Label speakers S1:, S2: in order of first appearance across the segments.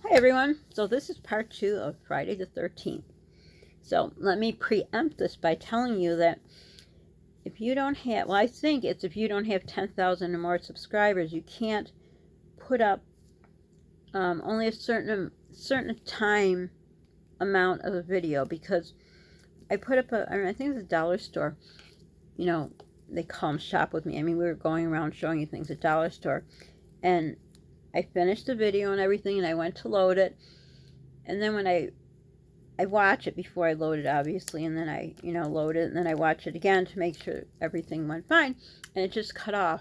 S1: Hi everyone, so this is part 2 of Friday the 13th. So let me preempt this by telling you that if you don't have, well I think it's if you don't have 10,000 or more subscribers, you can't put up only a certain time amount of a video, because I put up I think it was a dollar store, you know, they call them shop with me. I mean, we were going around showing you things at dollar store, and I finished the video and everything, and I went to load it, and then when I watch it before I load it, obviously, and then I, load it, and then I watch it again to make sure everything went fine, and it just cut off,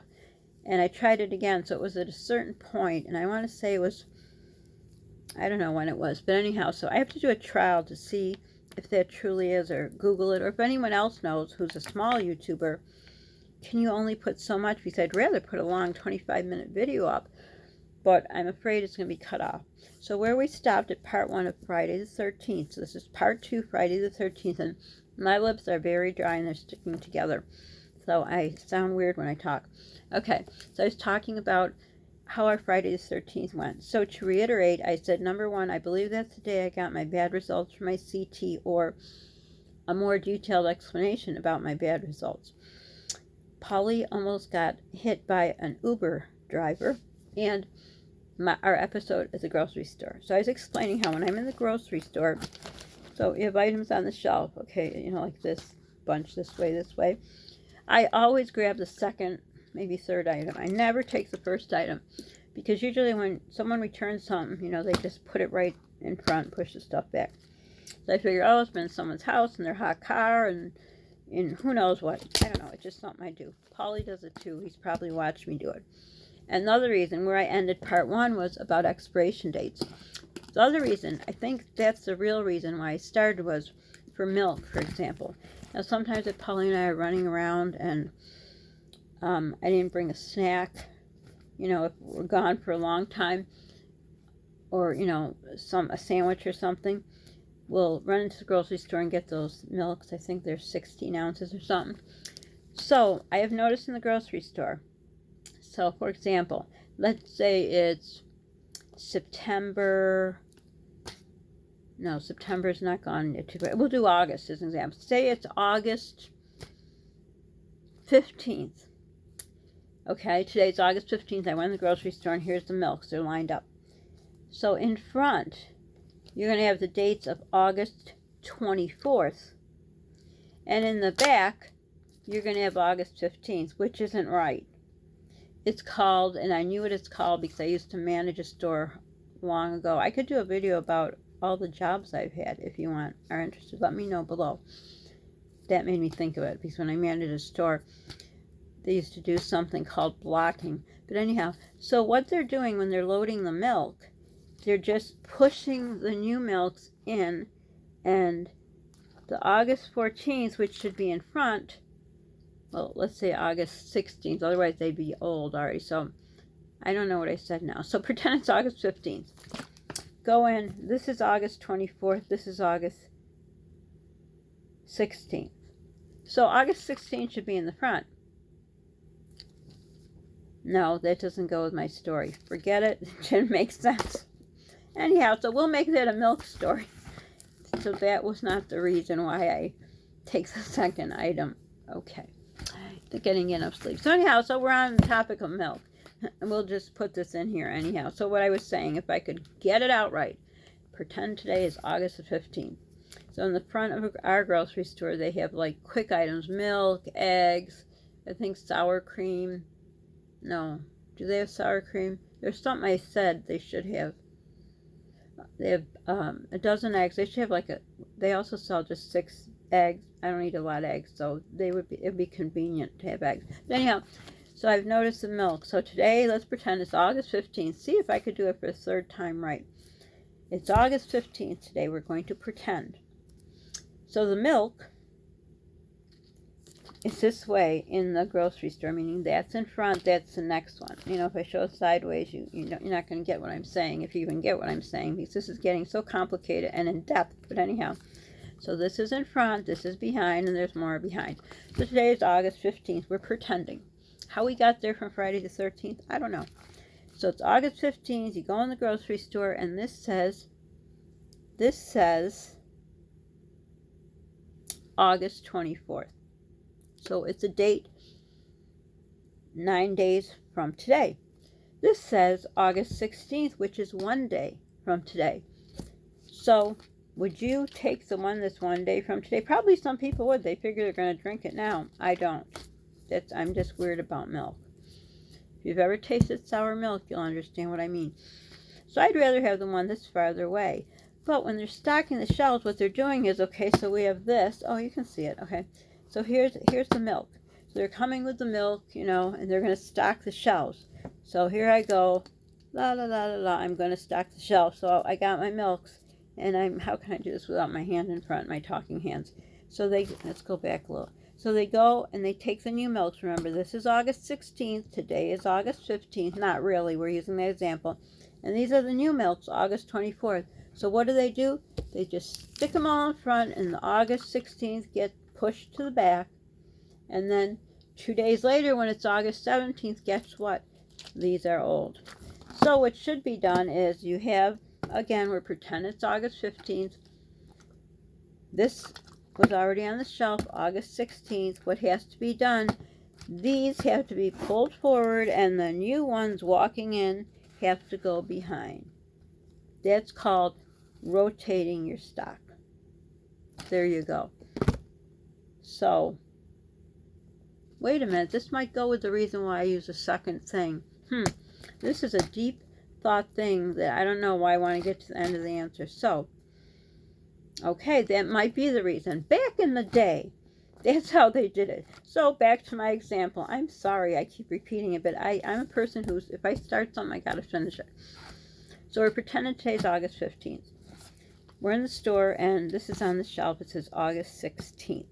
S1: and I tried it again, so it was at a certain point, and I want to say it was, I don't know when it was, but anyhow, so I have to do a trial to see if that truly is, or Google it, or if anyone else knows who's a small YouTuber, can you only put so much, because I'd rather put a long 25-minute video up, but I'm afraid it's going to be cut off. So where we stopped at part 1 of Friday the 13th, so this is part 2, Friday the 13th, and my lips are very dry and they're sticking together, so I sound weird when I talk. Okay, so I was talking about how our Friday the 13th went. So to reiterate, I said, number 1, I believe that's the day I got my bad results for my CT, or a more detailed explanation about my bad results. Polly almost got hit by an Uber driver, and our episode is a grocery store. So I was explaining how when I'm in the grocery store, so you have items on the shelf, okay, like this bunch, this way, I always grab the second, maybe third item. I never take the first item, because usually when someone returns something, they just put it right in front, push the stuff back. So I figure, oh, it's been in someone's house in their hot car, and who knows what. I don't know, it's just something I do. Paulie does it too. He's probably watched me do it. Another reason where I ended part 1 was about expiration dates. The other reason, I think that's the real reason why I started, was for milk, for example. Now sometimes if Polly and I are running around and I didn't bring a snack, if we're gone for a long time, or a sandwich or something, we'll run into the grocery store and get those milks. I think they're 16 ounces or something. So I have noticed in the grocery store, so for example, let's say it's September, no, September's not gone yet too quick. We'll do August as an example. Say it's August 15th. Okay, today's August 15th. I went to the grocery store, and here's the milks. They're lined up. So in front, you're going to have the dates of August 24th. And in the back, you're going to have August 15th, which isn't right. It's called, and I knew what it's called because I used to manage a store long ago. I could do a video about all the jobs I've had. If you are interested, let me know below. That made me think of it, because when I managed a store, they used to do something called blocking. But anyhow, so what they're doing when they're loading the milk, they're just pushing the new milks in, and the August 14th, which should be in front, well, let's say August 16th, otherwise they'd be old already, so I don't know what I said now. So pretend it's August 15th. Go in, this is August 24th, this is August 16th. So August 16th should be in the front. No, that doesn't go with my story. Forget it, it didn't make sense. Anyhow, so we'll make that a milk story. So that was not the reason why I take the second item. Okay. They're getting enough sleep. So anyhow, so we're on the topic of milk. And we'll just put this in here anyhow. So what I was saying, if I could get it out right, pretend today is August the 15th. So in the front of our grocery store, they have like quick items, milk, eggs, I think sour cream. No, do they have sour cream? There's something I said they should have. They have a dozen eggs. They should have they also sell just 6 eggs. I don't eat a lot of eggs, so it'd be convenient to have eggs. But anyhow, so I've noticed the milk. So today, let's pretend it's August 15th. See if I could do it for the third time right. It's August 15th today. We're going to pretend. So the milk is this way in the grocery store, meaning that's in front, that's the next one. If I show it sideways, you're not going to get what I'm saying, if you even get what I'm saying, because this is getting so complicated and in depth. But anyhow, so this is in front, this is behind, and there's more behind. So today is August 15th. We're pretending. How we got there from Friday the 13th, I don't know. So it's August 15th. You go in the grocery store, and this says August 24th. So it's a date 9 days from today. This says August 16th, which is 1 day from today. So would you take the one that's 1 day from today? Probably some people would. They figure they're going to drink it now. I don't. I'm just weird about milk. If you've ever tasted sour milk, you'll understand what I mean. So I'd rather have the one that's farther away. But when they're stocking the shelves, what they're doing is, okay, so we have this. Oh, you can see it. Okay. So here's the milk. So they're coming with the milk, and they're going to stock the shelves. So here I go. La, la, la, la, la. I'm going to stock the shelves. So I got my milks. And how can I do this without my hand in front, my talking hands? So let's go back a little. So they go and they take the new milks. Remember, this is August 16th. Today is August 15th. Not really. We're using that example. And these are the new milks, August 24th. So what do? They just stick them all in front, and the August 16th get pushed to the back. And then 2 days later, when it's August 17th, guess what? These are old. So what should be done is you have, again, we're pretending it's August 15th. This was already on the shelf, August 16th. What has to be done, these have to be pulled forward, and the new ones walking in have to go behind. That's called rotating your stock. There you go. So, wait a minute. This might go with the reason why I use a second thing. This is a deep thought thing that I don't know why I want to get to the end of the answer. So, okay, that might be the reason. Back in the day, that's how they did it. So back to my example. I'm sorry I keep repeating it, but I'm a person who's, if I start something, I got to finish it. So we're pretending today's August 15th. We're in the store, and this is on the shelf. It says August 16th.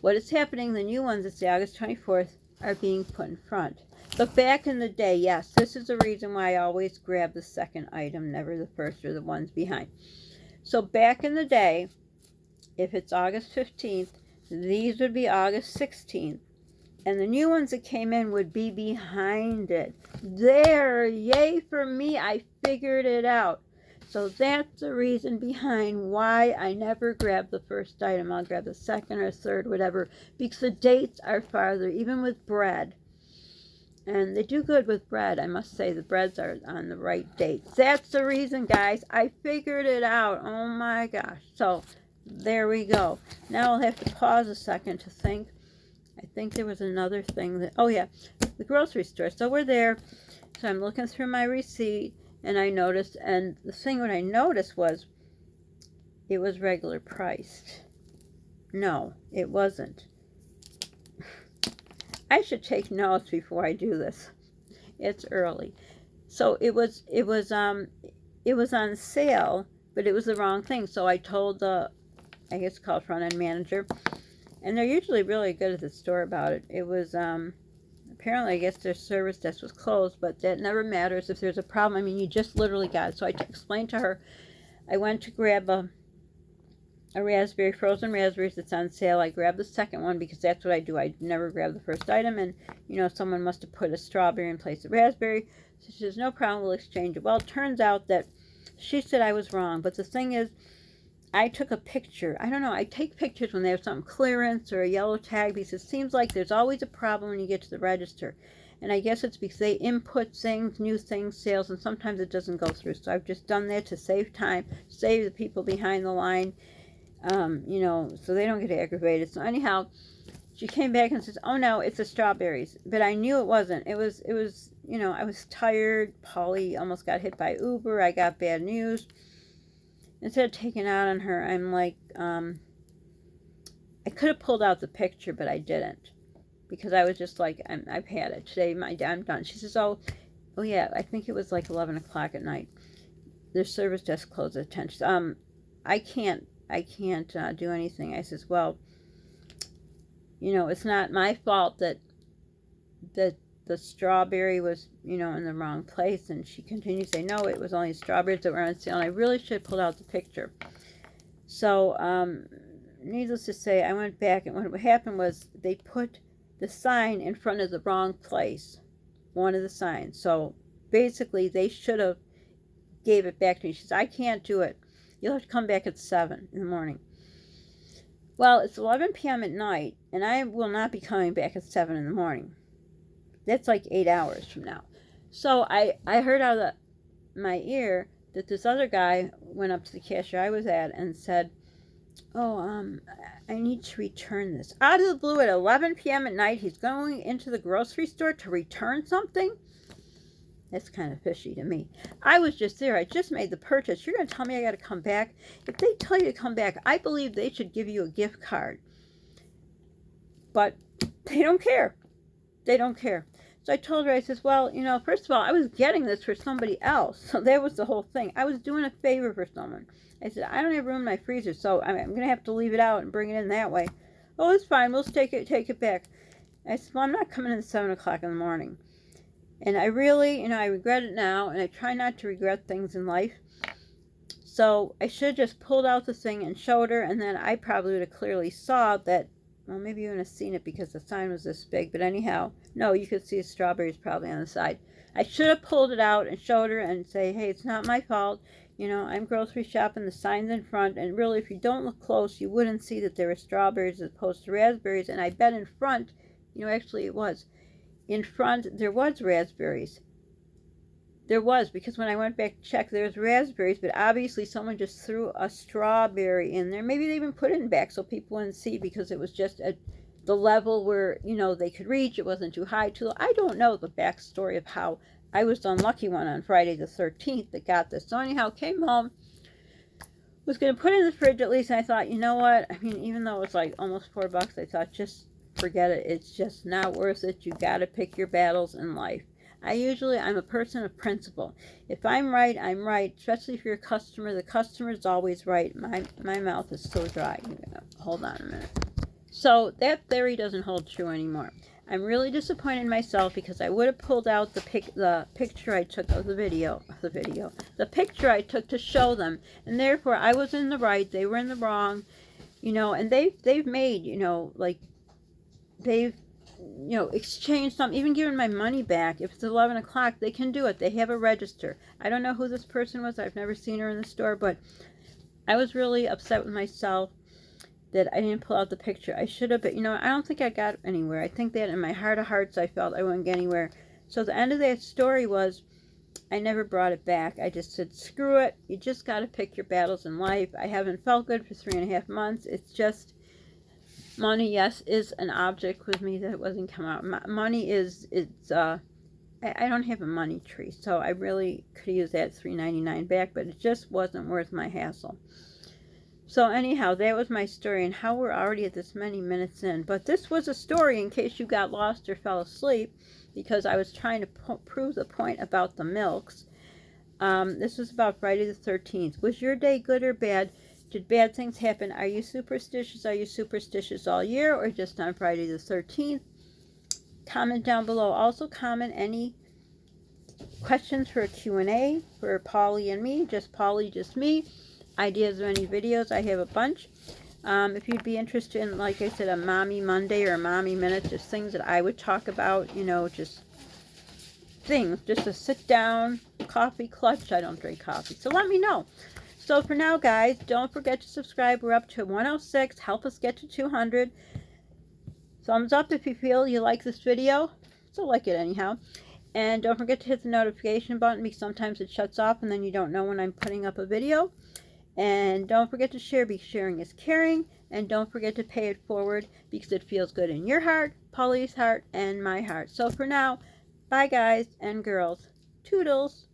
S1: What is happening, the new ones that say August 24th are being put in front. But back in the day, yes, this is the reason why I always grab the second item, never the first or the ones behind. So back in the day, if it's August 15th, these would be August 16th. And the new ones that came in would be behind it. There, yay for me, I figured it out. So that's the reason behind why I never grab the first item. I'll grab the second or third, whatever, because the dates are farther, even with bread. And they do good with bread. I must say the breads are on the right dates. That's the reason, guys. I figured it out. Oh my gosh. So there we go. Now I'll have to pause a second to think. I think there was another thing that, oh yeah, the grocery store. So we're there. So I'm looking through my receipt, and I noticed, and the thing what I noticed was it was regular priced. No, it wasn't. I should take notes before I do this. It's early. So it was on sale, but it was the wrong thing. So I told the, I guess it's called front end manager, and they're usually really good at the store about it. It was apparently, I guess their service desk was closed, but that never matters if there's a problem. I mean, you just literally got it. So I explained to her, I went to grab a raspberry, frozen raspberries that's on sale. I grabbed the second one because that's what I do. I never grab the first item, and someone must have put a strawberry in place of raspberry. So she says, no problem, we'll exchange it. Well, it turns out that she said I was wrong, but the thing is, I took a picture. I don't know, I take pictures when they have something clearance or a yellow tag, because it seems like there's always a problem when you get to the register. And I guess it's because they input things, new things, sales, and sometimes it doesn't go through. So I've just done that to save time, save the people behind the line, so they don't get aggravated. So anyhow, she came back and says, oh no, it's the strawberries. But I knew it wasn't. It was, I was tired. Polly almost got hit by Uber. I got bad news. Instead of taking out on her, I'm like, I could have pulled out the picture, but I didn't. Because I was just like, I've had it. Today, I'm done. She says, oh yeah, I think it was like 11 o'clock at night. Their service desk closed at 10. She says, I can't do anything. I says, well, it's not my fault that the strawberry was, in the wrong place. And she continued to say, no, it was only strawberries that were on sale. And I really should have pulled out the picture. So, needless to say, I went back, and what happened was they put the sign in front of the wrong place, one of the signs. So basically they should have gave it back to me. She says, I can't do it. You'll have to come back at 7 in the morning. Well, it's 11 p.m. at night, and I will not be coming back at 7 in the morning. That's like 8 hours from now. So I heard out of my ear that this other guy went up to the cashier I was at and said, oh, I need to return this. Out of the blue at 11 p.m. at night, he's going into the grocery store to return something? That's kind of fishy to me. I was just there. I just made the purchase. You're going to tell me I got to come back? If they tell you to come back, I believe they should give you a gift card. But they don't care. They don't care. So I told her, I says, well, you know, first of all, I was getting this for somebody else. So that was the whole thing. I was doing a favor for someone. I said, I don't have room in my freezer, so I'm going to have to leave it out and bring it in that way. Oh, it's fine. We'll take it back. I said, well, I'm not coming in at 7 o'clock in the morning. And I really, you know, I regret it now, and I try not to regret things in life. So I should have just pulled out the thing and showed her, and then I probably would have clearly saw that, well, maybe you wouldn't have seen it because the sign was this big, but anyhow, no, you could see the strawberries probably on the side. I should have pulled it out and showed her and say, hey, it's not my fault. You know, I'm grocery shopping, the sign's in front, and really, if you don't look close, you wouldn't see that there were strawberries as opposed to raspberries, and I bet in front, you know, actually it was. In front, there was raspberries. There was, because when I went back to check, there was raspberries, but obviously someone just threw a strawberry in there. Maybe they even put it in back so people wouldn't see because it was just at the level where, you know, they could reach. It wasn't too high, too low. I don't know the backstory of how I was the unlucky one on Friday the 13th that got this. So anyhow, came home, was going to put it in the fridge at least, and I thought, you know what? I mean, even though it was like almost $4, I thought, just forget it. It's just not worth it. You got to pick your battles in life. I'm a person of principle. If I'm right, I'm right, especially if you're a customer. The customer is always right. My mouth is so dry. Hold on a minute. So that theory doesn't hold true anymore. I'm really disappointed in myself because I would have pulled out the picture I took of the picture I took to show them, and therefore I was in the right, they were in the wrong, you know, and they've made, you know, like, they've, you know, exchanged some, even given my money back. If it's 11 o'clock, they can do it. They have a register. I don't know who this person was. I've never seen her in the store, but I was really upset with myself that I didn't pull out the picture. I should have, but, you know, I don't think I got anywhere. I think that in my heart of hearts, I felt I wouldn't get anywhere. So the end of that story was, I never brought it back. I just said, screw it. You just got to pick your battles in life. I haven't felt good for 3.5 months. It's just, money, yes, is an object with me that wasn't come out. Money is, I don't have a money tree, so I really could use that $3.99 back, but it just wasn't worth my hassle. So anyhow, that was my story, and how we're already at this many minutes in. But this was a story in case you got lost or fell asleep, because I was trying to prove the point about the milks. This was about Friday the 13th. Was your day good or bad? Did bad things happen? Are you superstitious? Are you superstitious all year or just on Friday the 13th? Comment down below. Also comment any questions for a Q&A for Polly and me. Just Polly, just me. Ideas of any videos. I have a bunch. If you'd be interested in, like I said, a Mommy Monday or a Mommy Minute, just things that I would talk about, you know, just things. Just a sit down, coffee clutch. I don't drink coffee. So let me know. So for now, guys, don't forget to subscribe. We're up to 106. Help us get to 200. Thumbs up if you feel you like this video. So like it anyhow. And don't forget to hit the notification button because sometimes it shuts off and then you don't know when I'm putting up a video. And don't forget to share because sharing is caring. And don't forget to pay it forward because it feels good in your heart, Polly's heart, and my heart. So for now, bye guys and girls. Toodles.